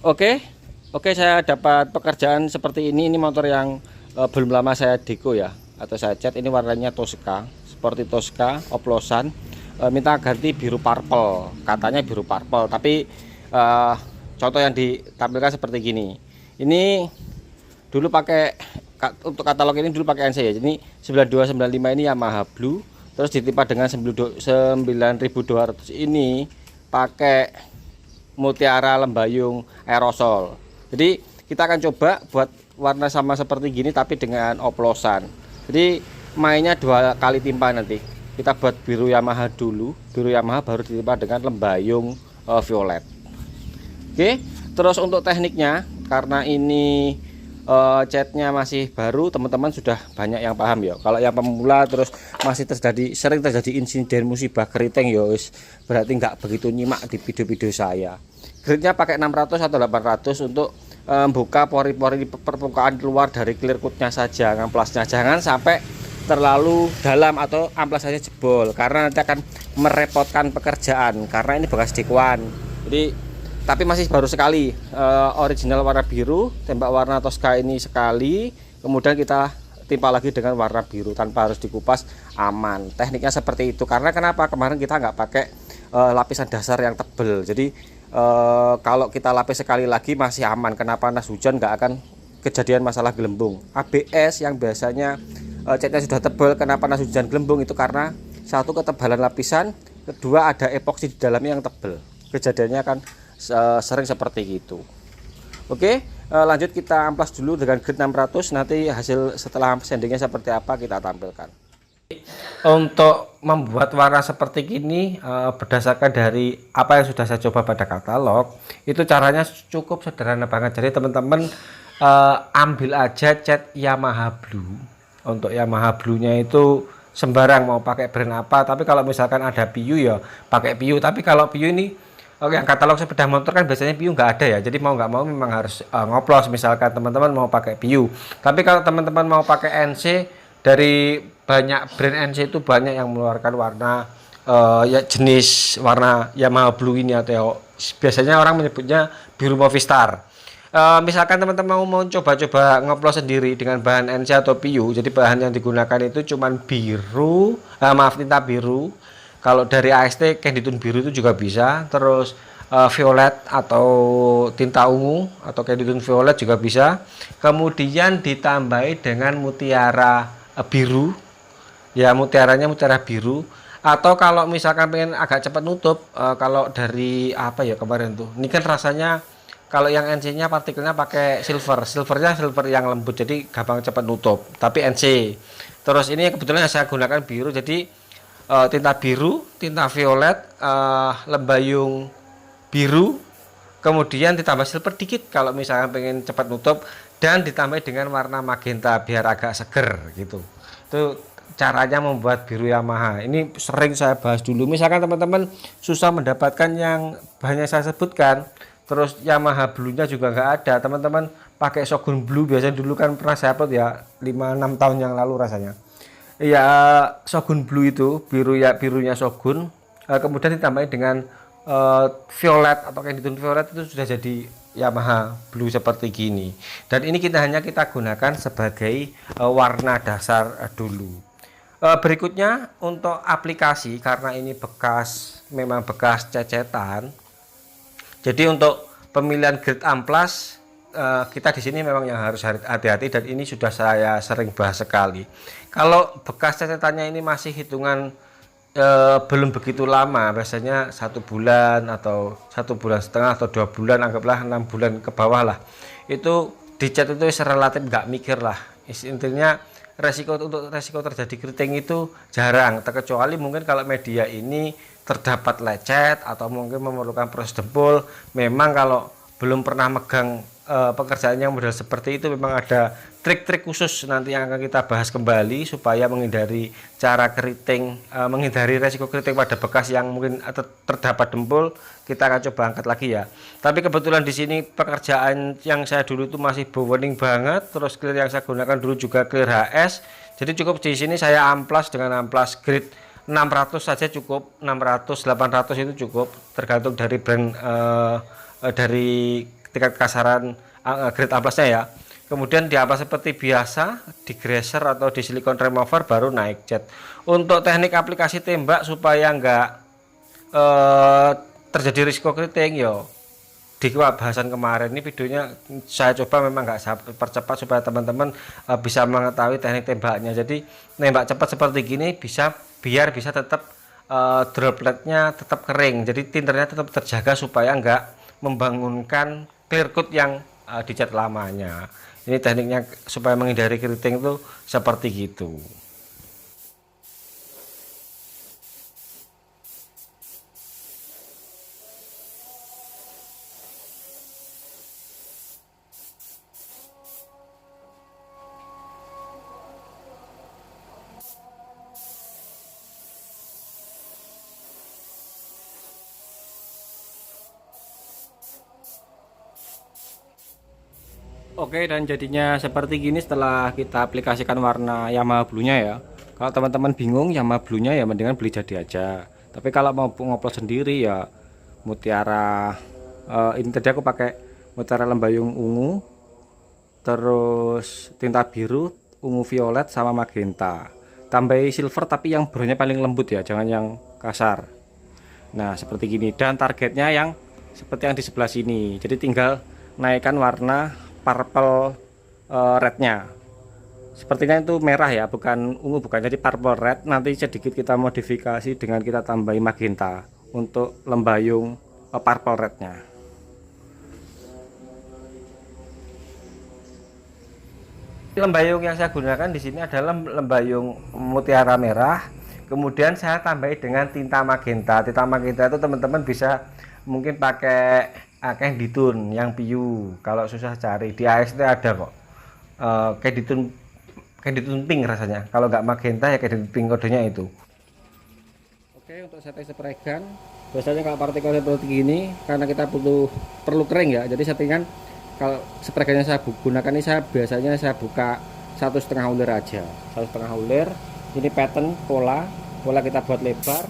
Oke, saya dapat pekerjaan seperti ini. Ini motor yang belum lama saya deko ya, atau saya cat. Ini warnanya Tosca, seperti Tosca, oplosan. Minta ganti biru purple, katanya biru purple. Tapi contoh yang ditampilkan seperti gini. Ini dulu pakai, untuk katalog ini dulu pakai NC ya. Ini 9295 ini Yamaha Blue. Terus ditimpa dengan 9200 ini pakai Mutiara Lembayung aerosol. Jadi kita akan coba buat warna sama seperti gini tapi dengan oplosan. Jadi mainnya 2 kali timpa nanti. Kita buat biru Yamaha dulu, biru Yamaha baru ditimpa dengan lembayung violet. Oke, terus untuk tekniknya, karena ini catnya masih baru, teman-teman sudah banyak yang paham ya. Kalau yang pemula terus masih sering terjadi insiden musibah keriting ya, berarti nggak begitu nyimak di video-video saya. Gridnya pakai 600 atau 800 untuk membuka pori-pori di permukaan luar dari clear coatnya saja, amplasnya jangan sampai terlalu dalam atau amplas saja jebol, karena nanti akan merepotkan pekerjaan, karena ini bekas dekoan. Jadi tapi masih baru sekali, original warna biru, tembak warna Tosca ini sekali, kemudian kita timpa lagi dengan warna biru tanpa harus dikupas, aman. Tekniknya seperti itu. Karena kenapa kemarin kita nggak pakai lapisan dasar yang tebel, jadi kalau kita lapis sekali lagi masih aman, kena panas hujan nggak akan kejadian masalah gelembung. ABS yang biasanya catnya sudah tebal, kena panas hujan gelembung, itu karena satu, ketebalan lapisan, kedua ada epoksi di dalamnya yang tebal, kejadiannya akan sering seperti itu. Oke, lanjut kita amplas dulu dengan grid 600. Nanti hasil setelah sandingnya seperti apa kita tampilkan. Untuk membuat warna seperti gini, berdasarkan dari apa yang sudah saya coba pada katalog, itu caranya cukup sederhana banget. Jadi teman-teman ambil aja cat Yamaha Blue. Untuk Yamaha Blue nya itu sembarang, mau pakai brand apa, tapi kalau misalkan ada PU ya pakai PU. Tapi kalau PU ini, oke, yang katalog sepeda motor kan biasanya PU nggak ada ya, jadi mau nggak mau memang harus ngoplos. Misalkan teman-teman mau pakai PU, tapi kalau teman-teman mau pakai NC, dari banyak brand NC itu banyak yang mengeluarkan warna ya jenis warna Yamaha Blue ini, atau biasanya orang menyebutnya biru Movistar. Misalkan teman-teman mau coba-coba ngoplos sendiri dengan bahan NC atau PU, jadi bahan yang digunakan itu cuman biru, tinta biru. Kalau dari AST Candy Tone biru itu juga bisa, terus violet atau tinta ungu atau Candy Tone violet juga bisa. Kemudian ditambahi dengan mutiara biru, ya mutiaranya mutiara biru. Atau kalau misalkan pengen agak cepat nutup, kalau dari apa ya kemarin tuh, ini kan rasanya kalau yang NC-nya partikelnya pakai silvernya silver yang lembut, jadi gampang cepat nutup. Tapi NC. Terus ini kebetulan saya gunakan biru, jadi tinta biru, tinta violet, lembayung biru, kemudian ditambah silver dikit kalau misalnya pengen cepat nutup, dan ditambah dengan warna magenta biar agak seger gitu. Itu caranya membuat biru Yamaha. Ini sering saya bahas dulu. Misalkan teman-teman susah mendapatkan yang banyak saya sebutkan, terus Yamaha Blue-nya juga nggak ada, teman-teman pakai Shogun Blue. Biasanya dulu kan pernah saya upload ya 5-6 tahun yang lalu rasanya. Ya, Shogun Blue itu biru ya, birunya Shogun, kemudian ditambahin dengan violet atau Candy Tone violet, itu sudah jadi Yamaha Blue seperti gini. Dan ini hanya kita gunakan sebagai warna dasar dulu. Berikutnya untuk aplikasi, karena ini memang bekas cecetan, jadi untuk pemilihan grid amplas, kita di sini memang yang harus hati-hati, dan ini sudah saya sering bahas sekali. Kalau bekas cecetannya ini masih hitungan belum begitu lama, biasanya 1 bulan atau 1,5 bulan atau 2 bulan, anggaplah 6 bulan ke bawah lah, itu dicat itu relatif nggak mikir lah. Intinya resiko terjadi keriting itu jarang, terkecuali mungkin kalau media ini terdapat lecet atau mungkin memerlukan proses dempul. Memang kalau belum pernah megang pekerjaan yang model seperti itu, memang ada trik-trik khusus nanti yang akan kita bahas kembali supaya menghindari menghindari resiko keriting pada bekas yang mungkin terdapat dempul. Kita akan coba angkat lagi ya. Tapi kebetulan di sini pekerjaan yang saya dulu itu masih bowning banget, terus clear yang saya gunakan dulu juga clear HS. Jadi cukup di sini saya amplas dengan amplas grid 600 saja cukup, 600 800 itu cukup, tergantung dari brand dari tingkat kasaran grade amplasnya ya. Kemudian diamplas seperti biasa, di grazer atau di silikon remover baru naik cat. Untuk teknik aplikasi tembak supaya enggak terjadi risiko keriting yo, di bahasan kemarin ini videonya saya coba memang nggak saya percepat supaya teman-teman bisa mengetahui teknik tembaknya. Jadi nembak cepat seperti gini bisa biar bisa tetap dropletnya tetap kering, jadi tindernya tetap terjaga supaya nggak membangunkan clear coat yang dicat lamanya. Ini tekniknya supaya menghindari keriting itu seperti gitu. Oke, dan jadinya seperti gini setelah kita aplikasikan warna Yamaha Blue-nya ya. Kalau teman-teman bingung Yamaha Blue-nya ya mendingan beli jadi aja. Tapi kalau mau ngoplos sendiri ya mutiara ini tadi aku pakai mutiara lembayung ungu, terus tinta biru, ungu violet sama magenta. Tambahi silver tapi yang brownnya paling lembut ya, jangan yang kasar. Nah, seperti gini, dan targetnya yang seperti yang di sebelah sini. Jadi tinggal naikkan warna purple rednya. Sepertinya itu merah ya, bukan ungu, bukan. Jadi purple red. Nanti sedikit kita modifikasi dengan kita tambahi magenta untuk lembayung purple rednya. Lembayung yang saya gunakan di sini adalah lembayung mutiara merah. Kemudian saya tambahi dengan tinta magenta. Tinta magenta itu teman-teman bisa mungkin pakai candy tone yang piu. Kalau susah cari di AS itu ada kok. Candy tone pink rasanya. Kalau nggak magenta ya candy tone pink, kodenya itu. Oke, untuk setting spray gun biasanya kalau partikel seperti gini karena kita perlu kering ya. Jadi settingan kalau spray gun yang saya gunakan ini biasanya saya buka 1,5 ulir aja. 1,5 ulir. Ini pattern pola kita buat lebar.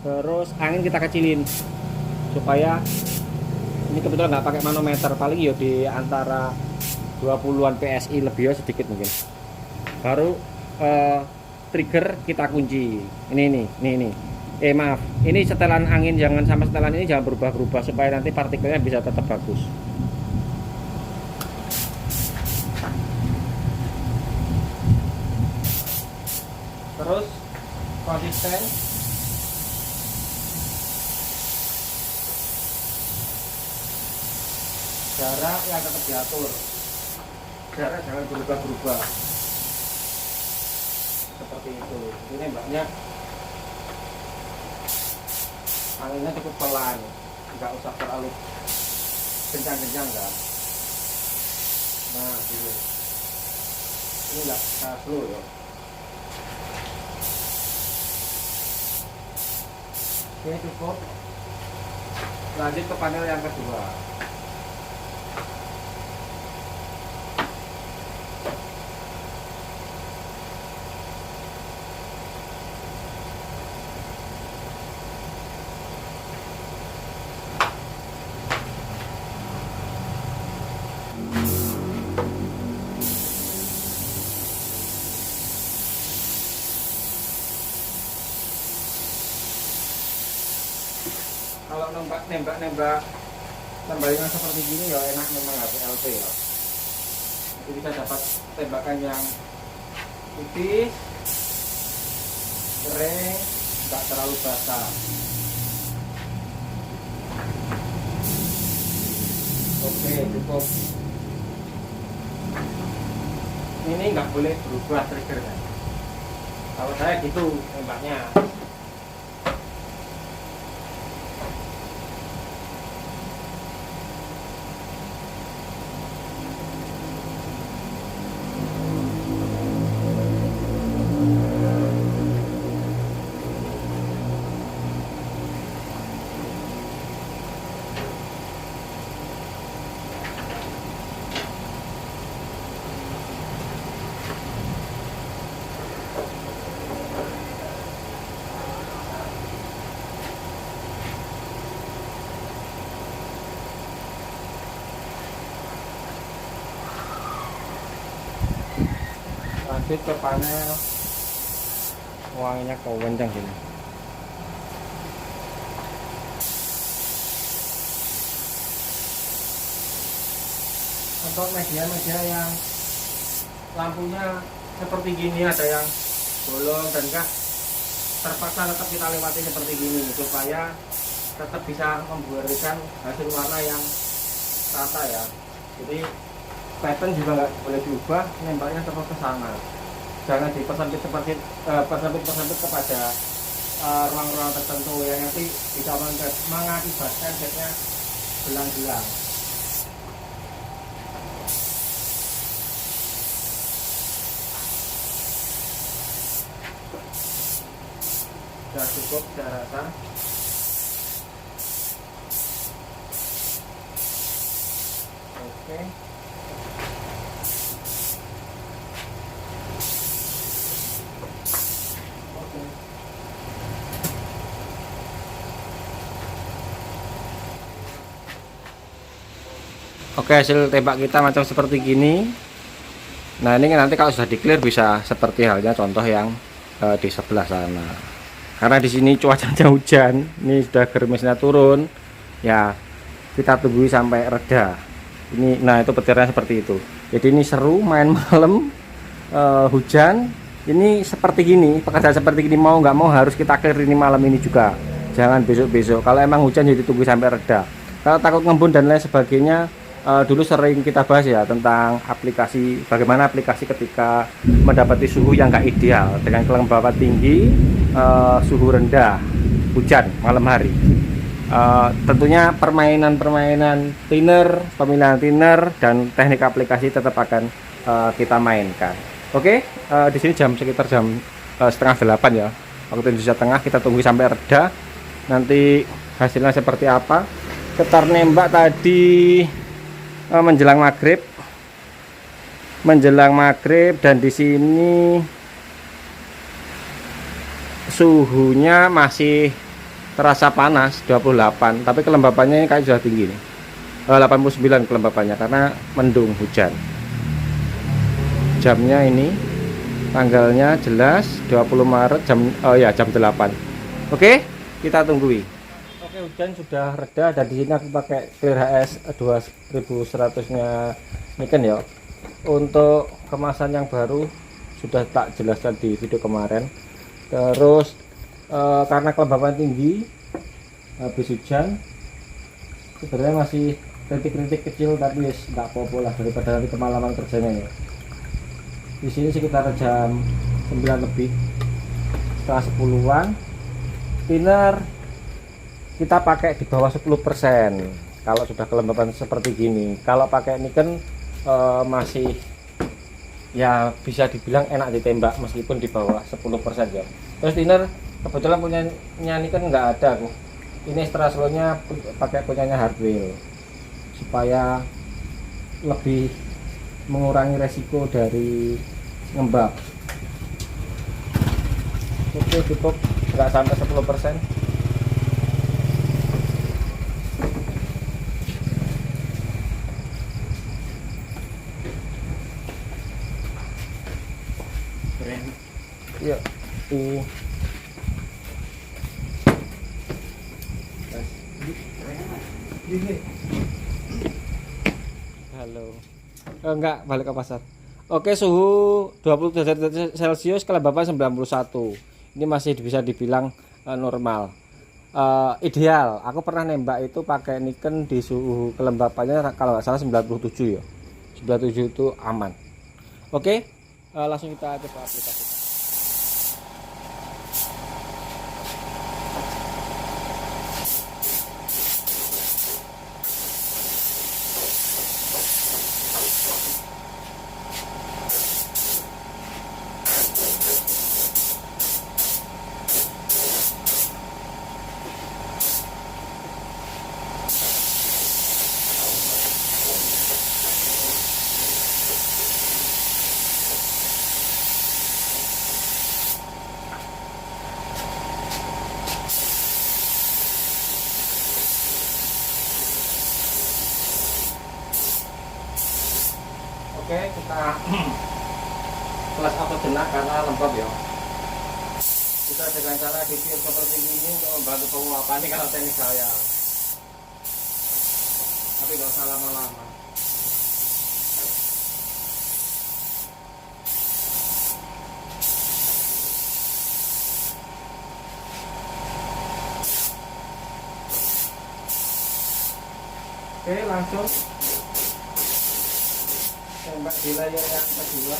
Terus angin kita kecilin supaya ini kebetulan nggak pakai manometer, paling ya di antara 20-an PSI lebih ya, sedikit mungkin. Baru trigger kita kunci. Ini. Maaf, ini setelan angin jangan sama setelan ini jangan berubah-ubah supaya nanti partikelnya bisa tetap bagus. Terus konsisten. Jarak yang tetap diatur, jarak jangan berubah-ubah seperti itu. Ini mbaknya anginnya cukup pelan, nggak usah terlalu kencang-kencang enggak. Nah gitu, ini nggak slow ya. Oke, cukup. Lanjut ke panel yang kedua. Kalau nembak tembakan seperti gini ya enak memang HPLP ya. Jadi bisa dapat tembakan yang tipis, kering, nggak terlalu basah. Oke, cukup. Ini nggak boleh berubah triggernya. Kalau saya gitu tembaknya. lanjut ke panel wanginya kencang sini. Untuk media-media yang lampunya seperti gini, ada yang bolong dan enggak, terpaksa tetap kita lewati seperti gini supaya tetap bisa memberikan hasil warna yang rata ya. Jadi pattern juga nggak boleh diubah, nembaknya tetap ke sana. Jangan dipersempit seperti persempit kepada ruang-ruang tertentu yang nanti bisa mengakibatkan catnya belang-belang. Sudah cukup saya rasa. Oke. Oke, hasil tembak kita macam seperti gini. Nah, ini nanti kalau sudah di-clear bisa seperti halnya contoh yang di sebelah sana. Karena di sini cuacanya hujan, ini sudah gerimisnya turun, ya kita tunggu sampai reda. Ini, nah itu petirnya seperti itu. Jadi ini seru main malam, hujan. Ini seperti gini, pekerjaan seperti gini mau nggak mau harus kita clear ini malam ini juga. Jangan besok-besok. Kalau emang hujan jadi tunggu sampai reda. Kalau takut ngembun dan lain sebagainya, dulu sering kita bahas ya tentang aplikasi, bagaimana aplikasi ketika mendapati suhu yang nggak ideal dengan kelembapan tinggi, suhu rendah, hujan malam hari. Tentunya permainan thinner, pemilihan thinner dan teknik aplikasi tetap akan kita mainkan. Oke, di sini sekitar jam setengah 8 ya waktu Indonesia Tengah. Kita tunggu sampai reda, nanti hasilnya seperti apa. Setar nembak tadi menjelang maghrib dan di sini suhunya masih terasa panas 28, tapi kelembapannya kayak sudah tinggi nih, 89 kelembapannya karena mendung hujan. Jamnya ini tanggalnya jelas 20 Maret jam 8. Oke, kita tungguin. Oke, hujan sudah reda dan di sini aku pakai Clear HS 2100-nya Nikon ya. Untuk kemasan yang baru sudah tak jelaskan di video kemarin. Terus karena kelembapan tinggi habis hujan, sebenarnya masih rintik-rintik kecil tapi tidak apa-apa lah daripada nanti kemalaman kerjanya ya. Di sini sekitar jam 9 lebih, setelah 10-an. Thinner kita pakai di bawah 10% kalau sudah kelembapan seperti gini. Kalau pakai Nikon masih ya bisa dibilang enak ditembak meskipun di bawah 10% ya. Terus thinner kebetulan punyanya Nikon nggak ada aku. Ini straslonya pakai punyanya Hardwell supaya lebih mengurangi resiko dari ngembak. Oke, cukup, nggak sampai 10%. Iya, halo. Enggak, balik ke pasar. Oke, suhu 20 derajat Celcius, kelembapan 91. Ini masih bisa dibilang normal. Ideal. Aku pernah nembak itu pakai Nikon di suhu kelembapannya kalau nggak salah 97 ya. 97 itu aman. Oke, langsung kita coba aplikasikan. Oke, kita flash auto jenak karena lembab ya. Kita dengan cara dipir seperti ini untuk membantu penguapan ini kalau teknik saya. Tapi nggak usah lama-lama. Oke, langsung tembak di layer yang kedua.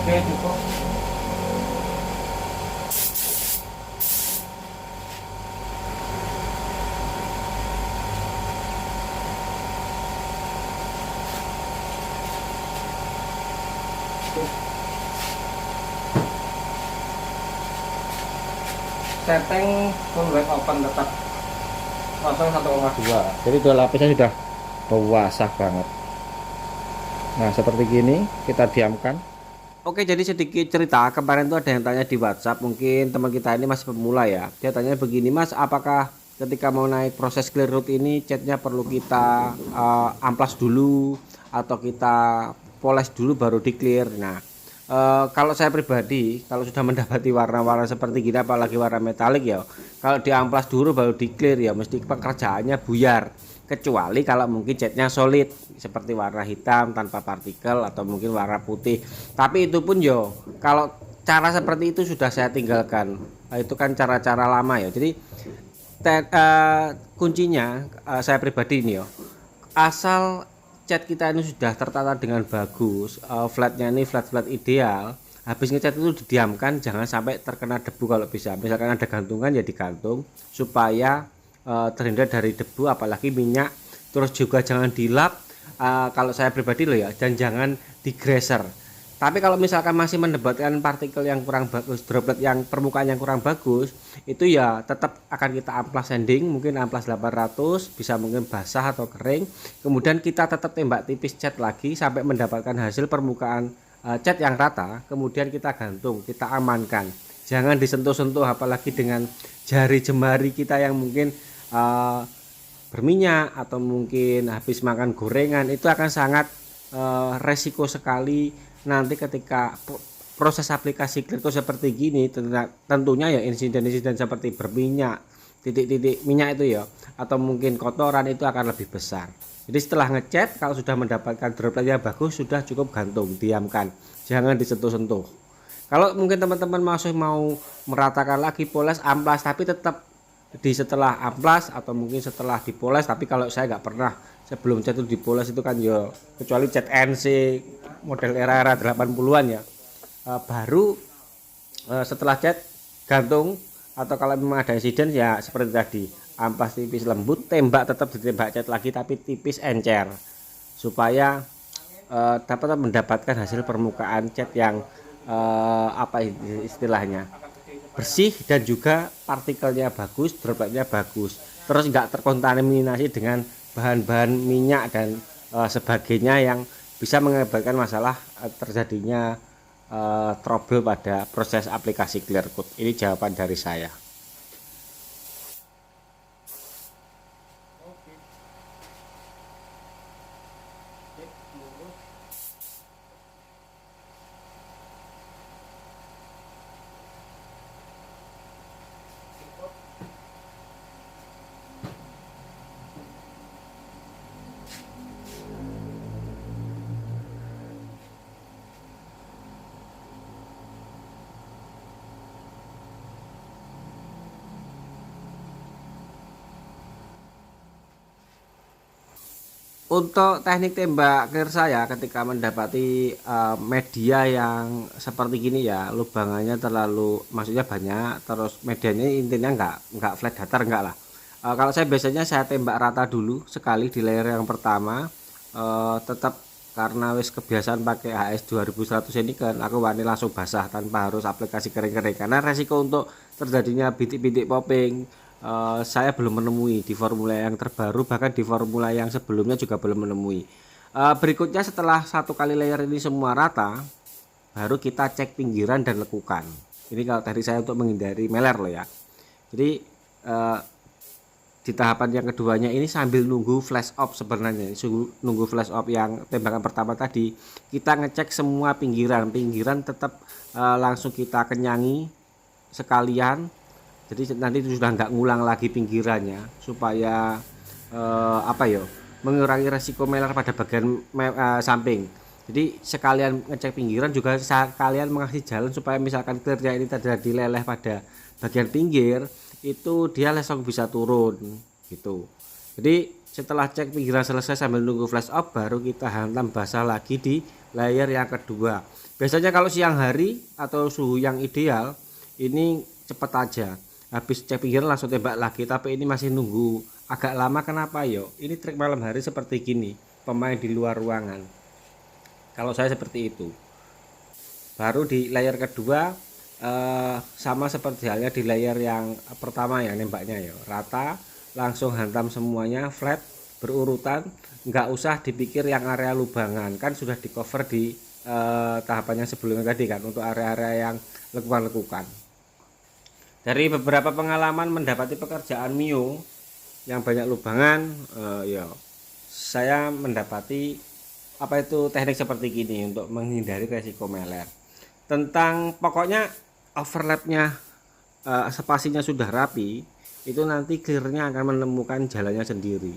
Oke, cukup. Setting full wide open tetap 1,2. Jadi dua lapisnya sudah basah banget. Nah, seperti gini kita diamkan. Oke, jadi sedikit cerita, kemarin tuh ada yang tanya di WhatsApp, mungkin teman kita ini masih pemula ya. Dia tanya begini, Mas, apakah ketika mau naik proses clear root ini catnya perlu kita amplas dulu atau kita poles dulu baru di clear? Nah, kalau saya pribadi, kalau sudah mendapati warna-warna seperti gini, apalagi warna metalik ya, kalau di amplas dulu baru di clear ya, mesti pekerjaannya buyar. Kecuali kalau mungkin catnya solid seperti warna hitam tanpa partikel atau mungkin warna putih, tapi itu pun yo kalau cara seperti itu sudah saya tinggalkan. Itu kan cara-cara lama ya. Jadi kuncinya saya pribadi ini yo, asal cat kita ini sudah tertata dengan bagus, flatnya ini flat ideal, habis ngecat itu didiamkan, jangan sampai terkena debu kalau bisa. Misalkan ada gantungan ya digantung supaya terhindar dari debu apalagi minyak. Terus juga jangan dilap, kalau saya pribadi loh ya, dan jangan digreser. Tapi kalau misalkan masih mendapatkan partikel yang kurang bagus, droplet yang permukaan yang kurang bagus, itu ya tetap akan kita amplas sanding, mungkin amplas 800, bisa mungkin basah atau kering. Kemudian kita tetap tembak tipis cat lagi sampai mendapatkan hasil permukaan cat yang rata. Kemudian kita gantung, kita amankan, jangan disentuh-sentuh apalagi dengan jari jemari kita yang mungkin berminyak atau mungkin habis makan gorengan. Itu akan sangat resiko sekali nanti ketika proses aplikasi clear coat seperti gini. Tentunya ya insiden-insiden seperti berminyak, titik-titik minyak itu ya, atau mungkin kotoran itu akan lebih besar. Jadi setelah ngecat, kalau sudah mendapatkan droplet yang bagus, sudah cukup gantung, diamkan, jangan disentuh-sentuh. Kalau mungkin teman-teman masih mau meratakan lagi, poles, amplas, tapi tetap di setelah amplas atau mungkin setelah dipoles. Tapi kalau saya nggak pernah sebelum cat itu dipoles itu kan ya, kecuali cat NC model era 80-an ya, baru setelah cat gantung. Atau kalau memang ada insiden ya seperti tadi, amplas tipis lembut, tembak tetap ditembak cat lagi tapi tipis encer, supaya dapat mendapatkan hasil permukaan cat yang apa istilahnya, bersih dan juga partikelnya bagus, dropletnya bagus, terus nggak terkontaminasi dengan bahan-bahan minyak dan sebagainya yang bisa mengakibatkan masalah terjadinya trouble pada proses aplikasi clear coat. Ini jawaban dari saya. Untuk teknik tembak clear saya ketika mendapati media yang seperti gini ya, lubangannya terlalu, maksudnya banyak, terus medianya intinya enggak flat datar, enggak lah, Kalau saya biasanya saya tembak rata dulu sekali di layer yang pertama. Tetap karena wis kebiasaan pakai HS 2100 ini kan aku wani langsung basah tanpa harus aplikasi kering-kering, karena resiko untuk terjadinya bintik-bintik popping saya belum menemui di formula yang terbaru, bahkan di formula yang sebelumnya juga belum menemui. Berikutnya setelah satu kali layer ini semua rata, baru kita cek pinggiran dan lekukan. Ini kalau tadi saya untuk menghindari meler loh ya. Jadi di tahapan yang keduanya ini sambil nunggu flash off, sebenarnya nunggu flash off yang tembakan pertama tadi, kita ngecek semua pinggiran tetap langsung kita kenyangi sekalian, jadi nanti itu sudah nggak ngulang lagi pinggirannya, supaya mengurangi resiko meler pada bagian samping. Jadi sekalian ngecek pinggiran juga sekalian mengasih jalan supaya misalkan clearnya ini terjadi leleh pada bagian pinggir, itu dia langsung bisa turun gitu. Jadi setelah cek pinggiran selesai sambil nunggu flash off, baru kita hantam basah lagi di layer yang kedua. Biasanya kalau siang hari atau suhu yang ideal ini cepet aja, habis cek pinggiran langsung tembak lagi. Tapi ini masih nunggu agak lama, kenapa yo? Ini trik malam hari seperti gini, pemain di luar ruangan. Kalau saya seperti itu. Baru di layer kedua sama seperti halnya di layer yang pertama ya, nembaknya ya rata, langsung hantam semuanya flat berurutan, nggak usah dipikir yang area lubangan, kan sudah di cover di tahapannya sebelumnya tadi kan, untuk area-area yang lekukan-lekukan. Dari beberapa pengalaman mendapati pekerjaan Mio yang banyak lubangan, ya saya mendapati teknik seperti gini untuk menghindari resiko meler. Tentang pokoknya overlapnya spasinya sudah rapi, itu nanti clearnya akan menemukan jalannya sendiri.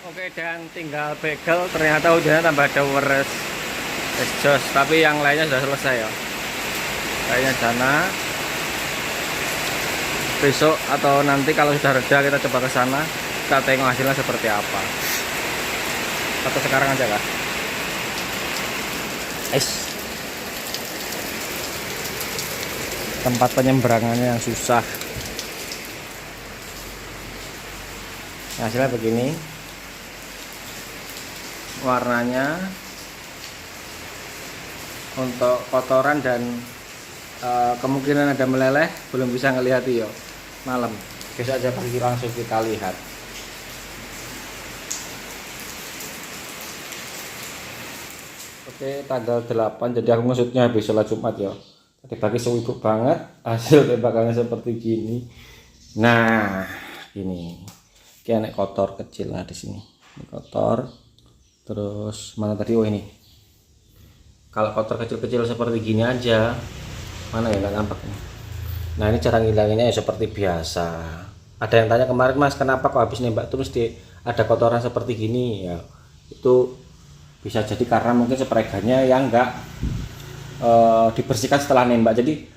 Oke, dan tinggal bagel, ternyata hujannya tambah deres jos, tapi yang lainnya sudah selesai ya. Kayaknya sana besok atau nanti kalau sudah reda kita coba ke sana, kita tengok hasilnya seperti apa. Atau sekarang aja kah? Tempat penyeberangannya yang susah. Hasilnya begini. Warnanya untuk kotoran dan kemungkinan ada meleleh belum bisa ngelihat yo malam, besok aja pagi langsung kita lihat. Oke, tanggal 8, jadi aku maksudnya habis sholat Jumat ya, tadi pagi sibuk banget, hasil tembakannya seperti gini. Nah ini kayak kotor kecil lah di sini, ini kotor. Terus mana tadi, oh ini, kalau kotor kecil-kecil seperti gini aja, mana ya, nggak nampak nih. Nah ini cara ngilanginnya ya seperti biasa. Ada yang tanya kemarin, Mas kenapa kok habis nembak terus ada kotoran seperti gini ya, itu bisa jadi karena mungkin sprayganya yang nggak dibersihkan setelah nembak. Jadi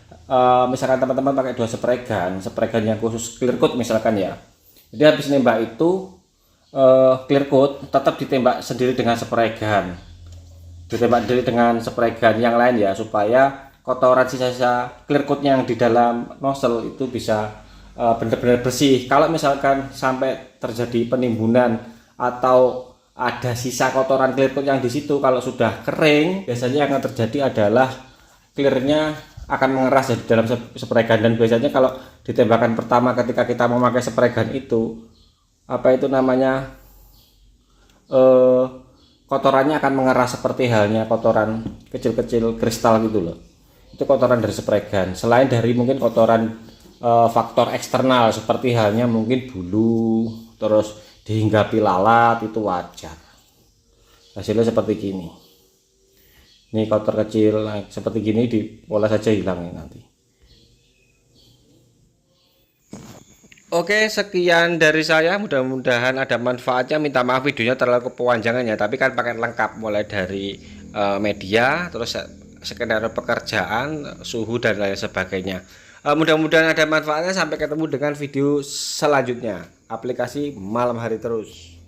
misalkan teman-teman pakai 2 spraygan yang khusus clear coat misalkan ya, jadi habis nembak itu clear coat tetap ditembak sendiri dengan spray gun, yang lain ya, supaya kotoran sisa-sisa clear coatnya yang di dalam nozzle itu bisa benar-benar bersih. Kalau misalkan sampai terjadi penimbunan atau ada sisa kotoran clear coat yang di situ, kalau sudah kering biasanya yang akan terjadi adalah clearnya akan mengeras di dalam spray gun. Dan biasanya kalau di tembakan pertama ketika kita memakai spray gun itu kotorannya akan mengeras seperti halnya kotoran kecil-kecil kristal gitu loh. Itu kotoran dari spray gun. Selain dari mungkin kotoran faktor eksternal seperti halnya mungkin bulu, terus dihinggapi lalat, itu wajar. Hasilnya seperti gini. Ini kotor kecil seperti gini dipoles saja hilang nanti. Oke, sekian dari saya, mudah-mudahan ada manfaatnya. Minta maaf videonya terlalu kepanjangan ya, tapi kan paket lengkap mulai dari media, terus skenario pekerjaan, suhu dan lain sebagainya. Mudah-mudahan ada manfaatnya. Sampai ketemu dengan video selanjutnya. Aplikasi malam hari terus.